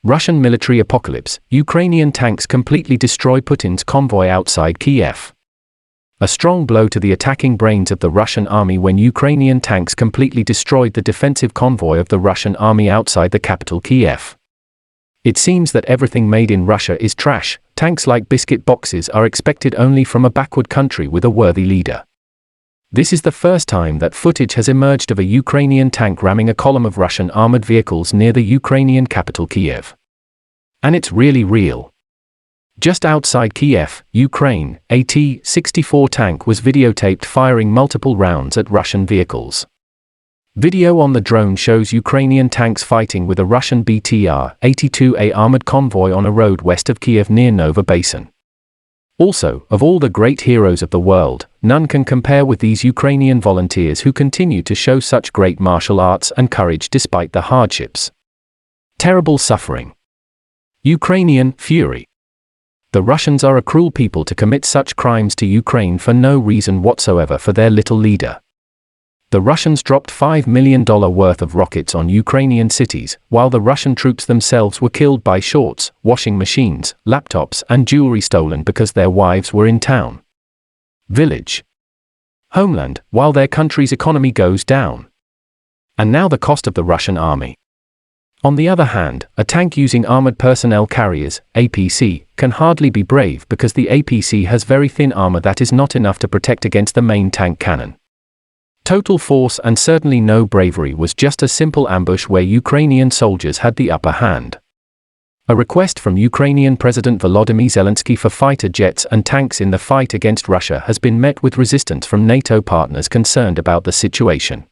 Russian military apocalypse. Ukrainian tanks completely destroy Putin's convoy outside Kyiv. A strong blow to the attacking brains of the Russian army when Ukrainian tanks completely destroyed the defensive convoy of the Russian army outside the capital Kyiv. It seems that everything made in Russia is trash. Tanks like biscuit boxes are expected only from a backward country with a worthy leader. This is the first time that footage has emerged of a Ukrainian tank ramming a column of Russian armored vehicles near the Ukrainian capital Kyiv. And it's really real. Just outside Kyiv, Ukraine, a T-64 tank was videotaped firing multiple rounds at Russian vehicles. Video on the drone shows Ukrainian tanks fighting with a Russian BTR-82A armored convoy on a road west of Kyiv near Nova Basin. Also, of all the great heroes of the world, none can compare with these Ukrainian volunteers who continue to show such great martial arts and courage despite the hardships. Terrible suffering. Ukrainian fury. The Russians are a cruel people to commit such crimes to Ukraine for no reason whatsoever for their little leader. The Russians dropped $5 million worth of rockets on Ukrainian cities, while the Russian troops themselves were killed by shorts, washing machines, laptops, and jewelry stolen because their wives were in town. Village. Homeland, while their country's economy goes down. And now the cost of the Russian army. On the other hand, a tank using armored personnel carriers, APC, can hardly be brave because the APC has very thin armor that is not enough to protect against the main tank cannon. Total force and certainly no bravery was just a simple ambush where Ukrainian soldiers had the upper hand. A request from Ukrainian President Volodymyr Zelensky for fighter jets and tanks in the fight against Russia has been met with resistance from NATO partners concerned about the situation.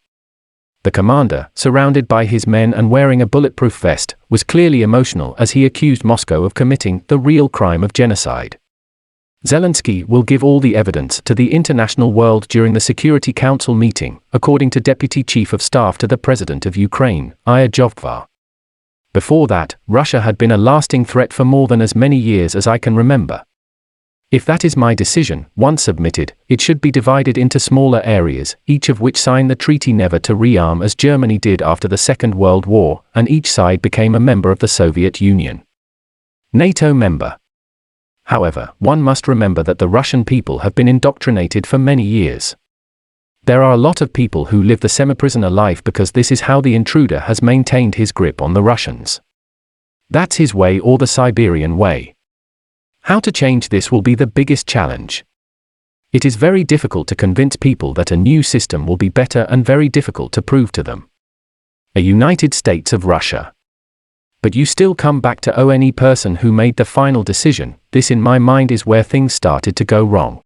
The commander, surrounded by his men and wearing a bulletproof vest, was clearly emotional as he accused Moscow of committing the real crime of genocide. Zelensky will give all the evidence to the international world during the Security Council meeting, according to Deputy Chief of Staff to the President of Ukraine, Ilya Jovkva. Before that, Russia had been a lasting threat for more than as many years as I can remember. If that is my decision, once submitted, it should be divided into smaller areas, each of which sign the treaty never to rearm as Germany did after the Second World War, and each side became a member of the Soviet Union. NATO member. However, one must remember that the Russian people have been indoctrinated for many years. There are a lot of people who live the semi-prisoner life because this is how the intruder has maintained his grip on the Russians. That's his way or the Siberian way. How to change this will be the biggest challenge. It is very difficult to convince people that a new system will be better and very difficult to prove to them. A United States of Russia. But you still come back to any person who made the final decision. This in my mind is where things started to go wrong.